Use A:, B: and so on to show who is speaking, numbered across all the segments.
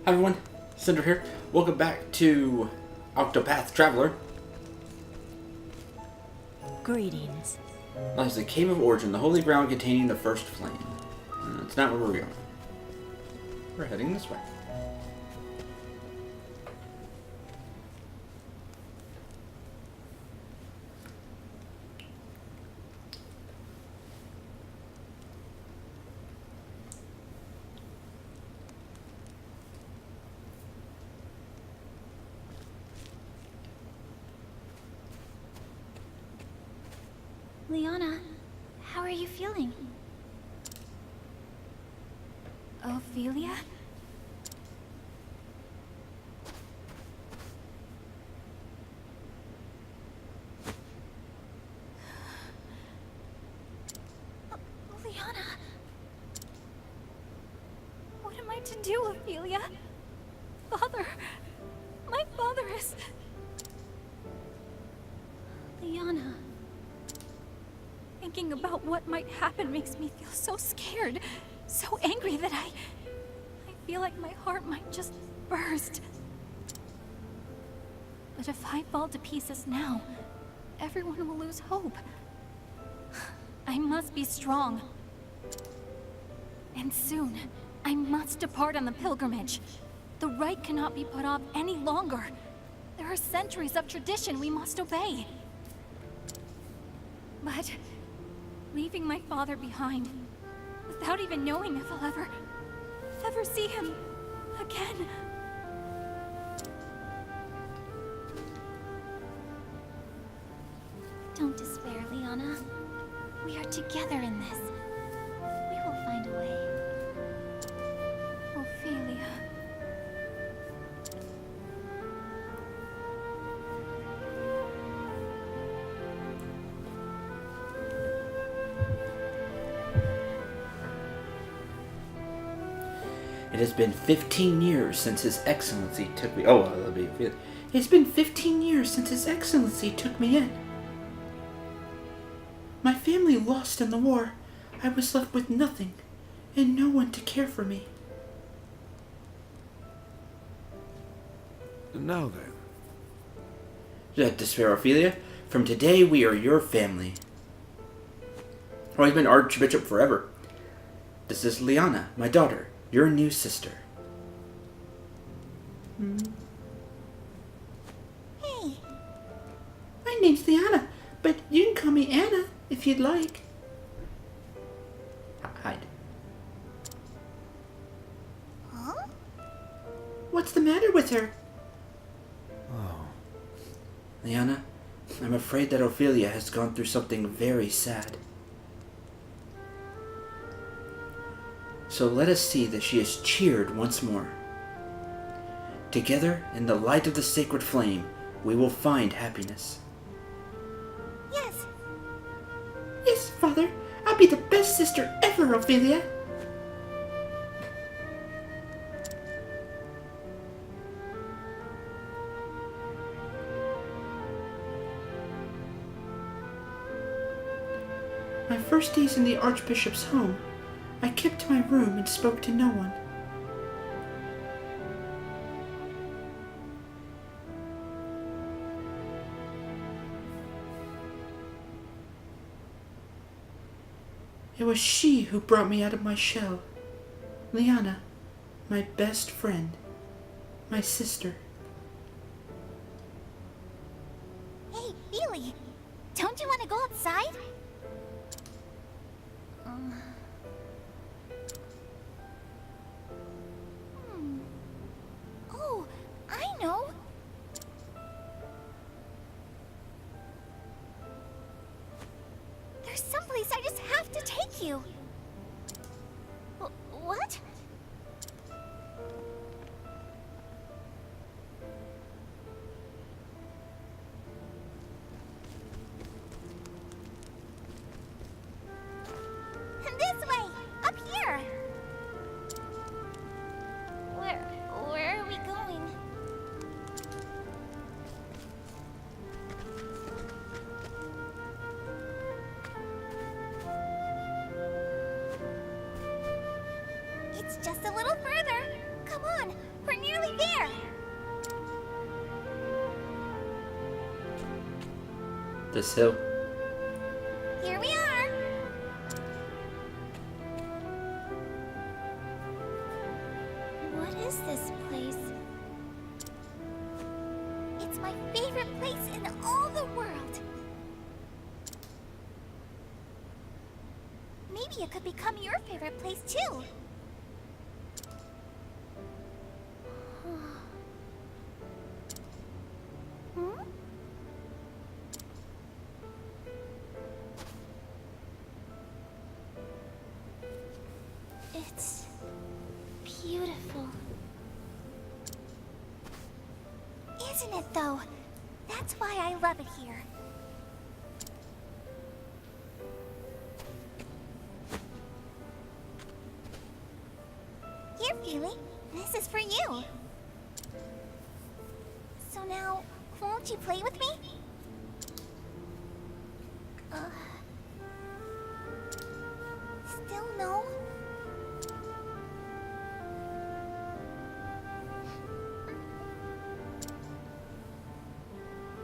A: Hi everyone, Cendril here. Welcome back to Octopath Traveler.
B: Greetings.
A: Lies the Cave of Origin, the holy ground containing the first flame. It's not where we're going. We're heading this way.
C: Liana, how are you feeling? Ophelia? Liana? What am I to do, Ophelia? Father! My father is... Liana... Thinking about what might happen makes me feel so scared, so angry that I feel like my heart might just burst. But if I fall to pieces now, everyone will lose hope. I must be strong. And soon, I must depart on the pilgrimage. The rite cannot be put off any longer. There are centuries of tradition we must obey. But... leaving my father behind, without even knowing if I'll ever see him again. Don't despair, Liana. We are together in this. We will find a way. Ophelia.
A: It has been 15 years since His Excellency took me... Oh, that'll be... It's been 15 years since His Excellency took me in. My family lost in the war. I was left with nothing, and no one to care for me.
D: Now then.
A: Don't despair, Ophelia. From today, we are your family. Oh, I've been Archbishop forever. This is Liana, my daughter. Your new sister.
C: Hey.
A: My name's Liana, but you can call me Anna if you'd like. Hide.
C: Huh?
A: What's the matter with her?
D: Oh.
A: Liana, I'm afraid that Ophelia has gone through something very sad. So let us see that she is cheered once more. Together, in the light of the sacred flame, we will find happiness.
C: Yes.
A: Yes, Father. I'll be the best sister ever, Ophelia. My first days in the Archbishop's home, I kept my room and spoke to no one. It was she who brought me out of my shell. Liana, my best friend, my sister.
C: Hey, Billy. Don't you want to go outside? Oh, I know. There's someplace I just have to take you. What? This way! Up here! Where are we going? It's just a little further. Come on, we're nearly there.
A: This hill.
C: Here we are. What is this place? It's my favorite place in all the world. Maybe it could become your favorite place too. Hmm? It's beautiful. Isn't it though? That's why I love it here. Here, Feely. This is for you. So now, won't you play with me? Still no?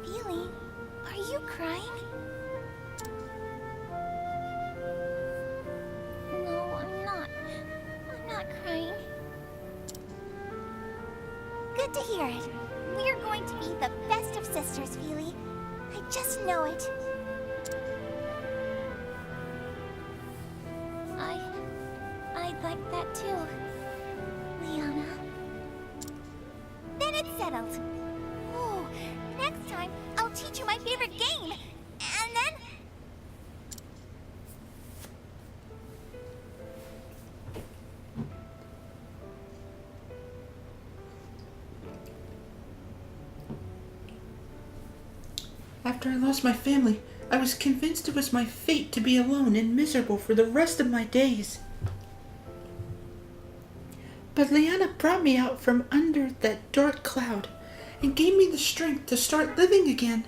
C: Feely, are you crying? No, I'm not. I'm not crying. Good to hear it. We're going to be the best of sisters, Feely. I just know it. I'd like that too, Liana. Then it's settled. Oh, next time I'll teach you my favorite game. And then...
A: After I lost my family, I was convinced it was my fate to be alone and miserable for the rest of my days. But Liana brought me out from under that dark cloud and gave me the strength to start living again.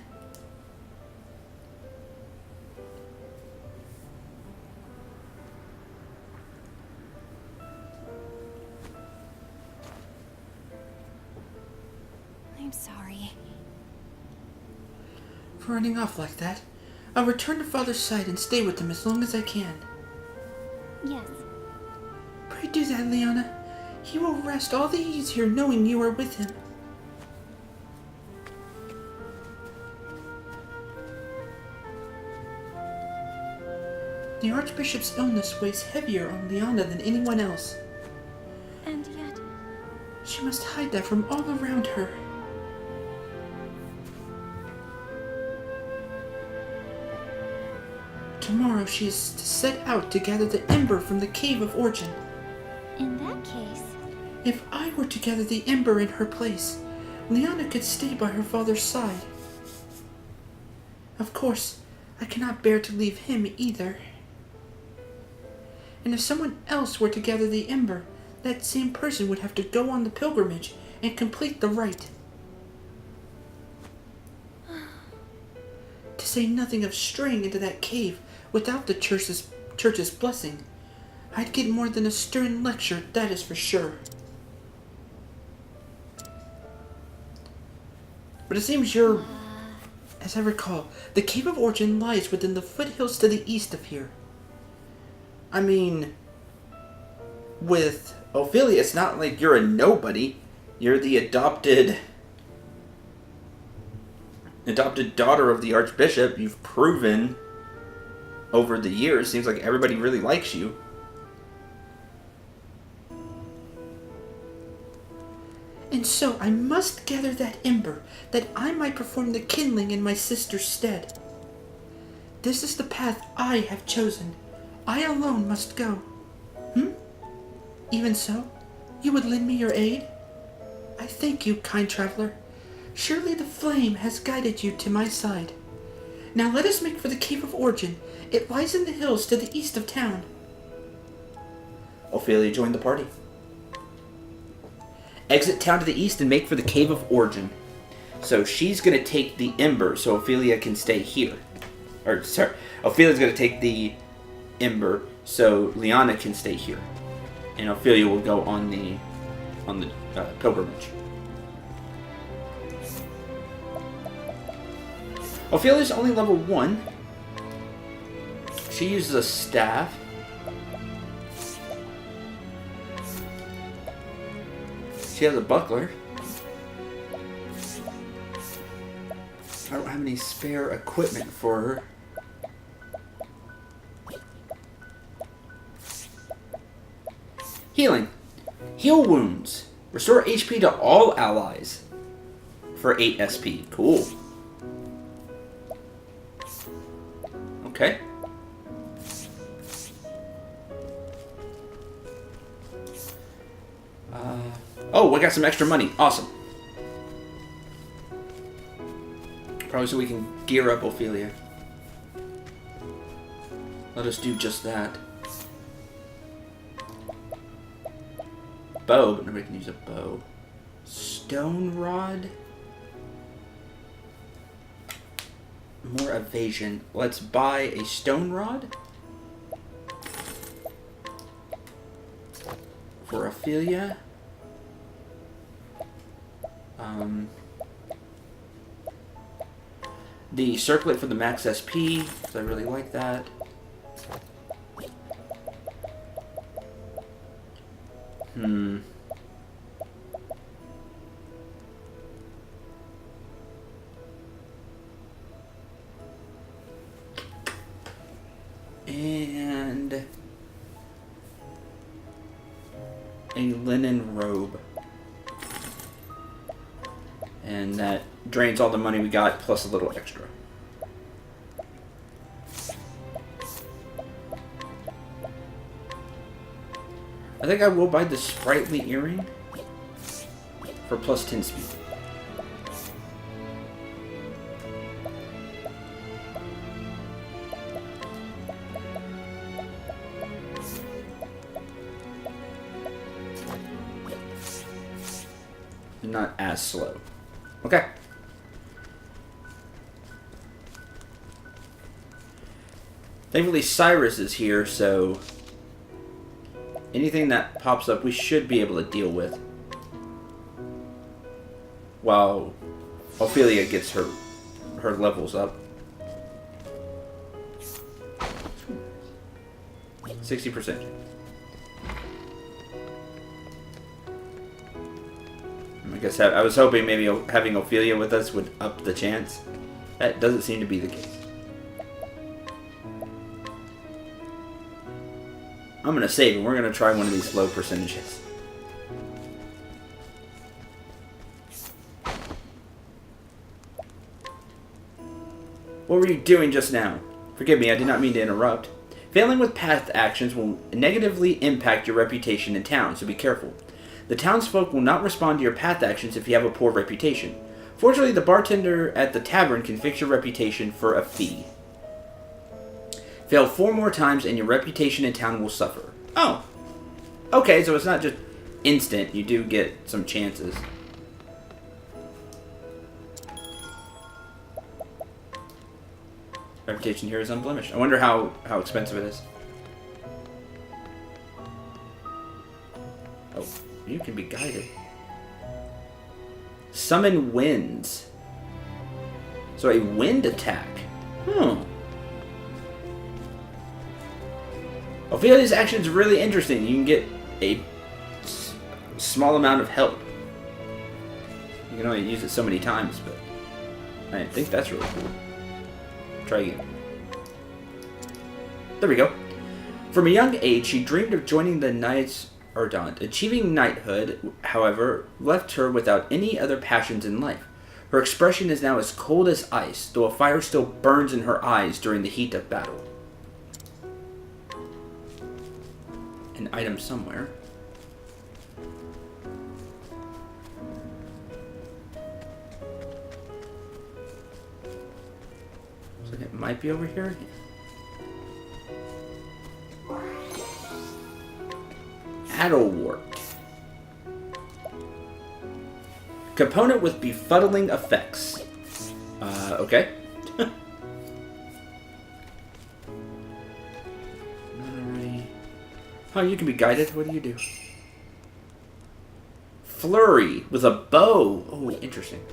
C: I'm sorry.
A: For running off like that, I'll return to Father's side and stay with him as long as I can.
C: Yes.
A: Pray do that, Liana. He will rest all the easier knowing you are with him. The Archbishop's illness weighs heavier on Liana than anyone else.
C: And yet...
A: She must hide that from all around her. Tomorrow she is to set out to gather the ember from the Cave of Origin.
C: In that case...
A: If I were to gather the ember in her place, Liana could stay by her father's side. Of course, I cannot bear to leave him either. And if someone else were to gather the ember, that same person would have to go on the pilgrimage and complete the rite. To say nothing of straying into that cave without the church's blessing, I'd get more than a stern lecture, that is for sure. But it seems as I recall, the Cave of Origin lies within the foothills to the east of here. I mean, with Ophelia, it's not like you're a nobody. You're the adopted daughter of the Archbishop. You've proven over the years, seems like everybody really likes you. And so I must gather that ember, that I might perform the kindling in my sister's stead. This is the path I have chosen. I alone must go. Even so, you would lend me your aid? I thank you, kind traveler. Surely the flame has guided you to my side. Now let us make for the Cave of Origin. It lies in the hills to the east of town. Ophelia joined the party. Exit town to the east and make for the Cave of Origin. So she's going to take the ember so Ophelia can stay here. Ophelia's going to take the ember so Liana can stay here. And Ophelia will go on the on the pilgrimage. Ophelia's only level 1. She uses a staff. She has a buckler. I don't have any spare equipment for her. Healing. Heal wounds. Restore HP to all allies for 8 SP. Cool. Okay. Oh, we got some extra money. Awesome. Probably so we can gear up Ophelia. Let us do just that. Bow, but nobody can use a bow. Stone rod. More evasion. Let's buy a stone rod for Ophelia. The circlet for the max SP, because I really like that. And a linen robe. And that drains all the money we got, plus a little extra. I think I will buy the sprightly earring for plus 10 speed. Not as slow. Okay. Thankfully Cyrus is here, so anything that pops up we should be able to deal with while Ophelia gets her levels up. 60%. I guess I was hoping maybe having Ophelia with us would up the chance. That doesn't seem to be the case. I'm going to save and we're going to try one of these low percentages. What were you doing just now? Forgive me, I did not mean to interrupt. Failing with path actions will negatively impact your reputation in town, so be careful. The townsfolk will not respond to your path actions if you have a poor reputation. Fortunately, the bartender at the tavern can fix your reputation for a fee. Fail 4 more times and your reputation in town will suffer. Oh. Okay, so it's not just instant. You do get some chances. Reputation here is unblemished. I wonder how expensive it is. Oh. You can be guided. Summon winds. So a wind attack. Ophelia's action is really interesting. You can get a small amount of help. You can only use it so many times, but I think that's really cool. Try again. There we go. From a young age, she dreamed of joining the Knights Ardent. Achieving knighthood, however, left her without any other passions in life. Her expression is now as cold as ice, though a fire still burns in her eyes during the heat of battle. An item somewhere. So it might be over here. Addlewort. Component with befuddling effects. Okay. Oh, you can be guided. What do you do? Flurry with a bow. Oh, interesting.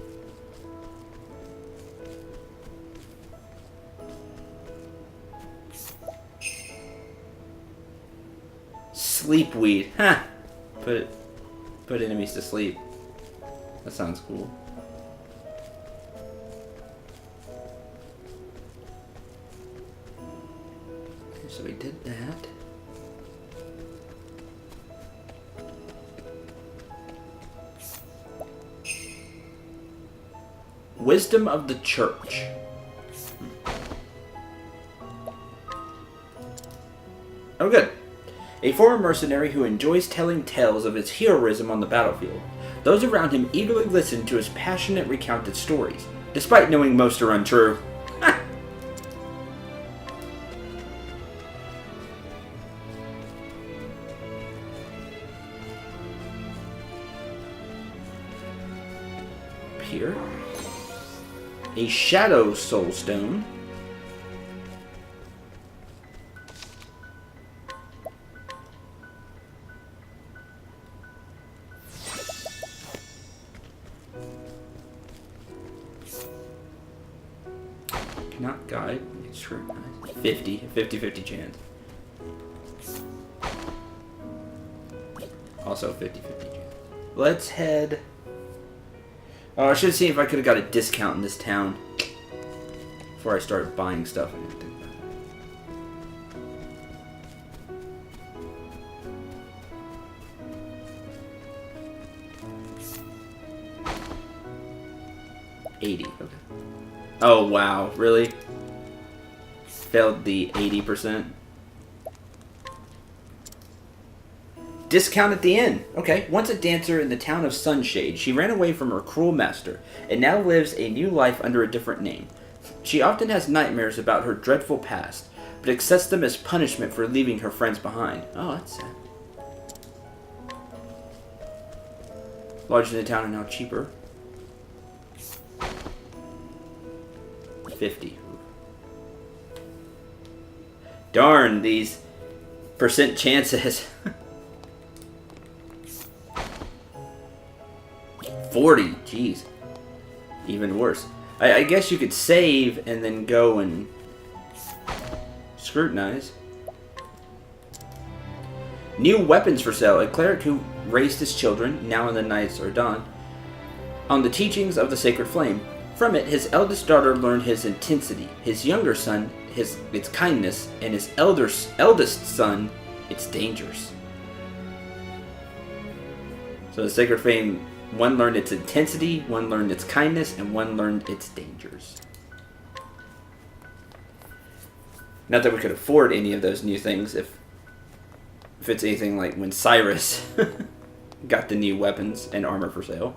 A: Sleep weed. Huh. Put enemies to sleep. That sounds cool. Okay, so we did that. Wisdom of the Church. Oh, good. A former mercenary who enjoys telling tales of his heroism on the battlefield. Those around him eagerly listen to his passionate recounted stories, despite knowing most are untrue. Here. A Shadow Soul Stone. Cannot guide. Scrutinize. 50-50 chance. Also 50-50 chance. Let's head... Oh, I should have seen if I could have got a discount in this town before I started buying stuff. I didn't think about that. 80. Okay. Oh wow, really? Failed the 80%. Discount at the inn. Okay. Once a dancer in the town of Sunshade, she ran away from her cruel master and now lives a new life under a different name. She often has nightmares about her dreadful past, but accepts them as punishment for leaving her friends behind. Oh, that's sad. Lodged in the town are now cheaper. 50. Darn, these percent chances. 40, jeez. Even worse. I guess you could save and then go and scrutinize. New weapons for sale. A cleric who raised his children, now in the nights are done, on the teachings of the sacred flame. From it, his eldest daughter learned his intensity, his younger son, its kindness, and his eldest son, its dangers. So the sacred flame, one learned its intensity, one learned its kindness, and one learned its dangers. Not that we could afford any of those new things if it's anything like when Cyrus got the new weapons and armor for sale.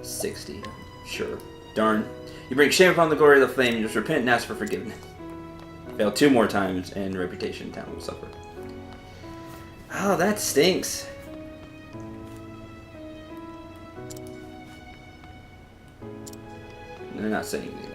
A: $60. Sure. Darn. You bring shame upon the glory of the flame, you just repent and ask for forgiveness. Fail 2 more times, and reputation in town will suffer. Oh, that stinks. They're not saying anything.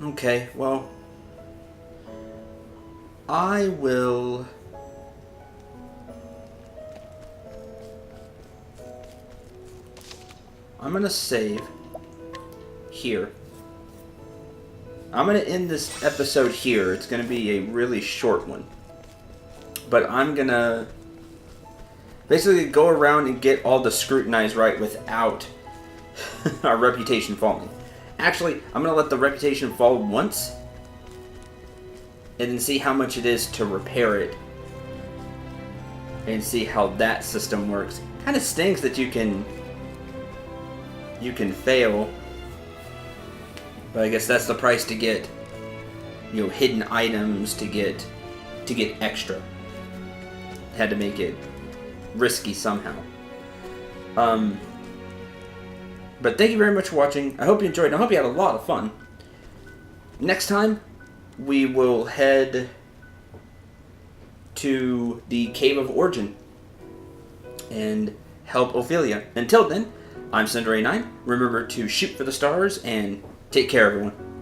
A: Okay, well, I will... I'm gonna save here. I'm gonna end this episode here. It's gonna be a really short one. But I'm gonna basically go around and get all the scrutinize right without our reputation falling. Actually, I'm going to let the reputation fall once and then see how much it is to repair it and see how that system works. Kind of stinks that you can fail, but I guess that's the price to get, you know, hidden items, to get extra. Had to make it risky somehow. But thank you very much for watching. I hope you enjoyed. I hope you had a lot of fun. Next time, we will head to the Cave of Origin and help Ophelia. Until then, I'm Cendril 9. Remember to shoot for the stars and take care, everyone.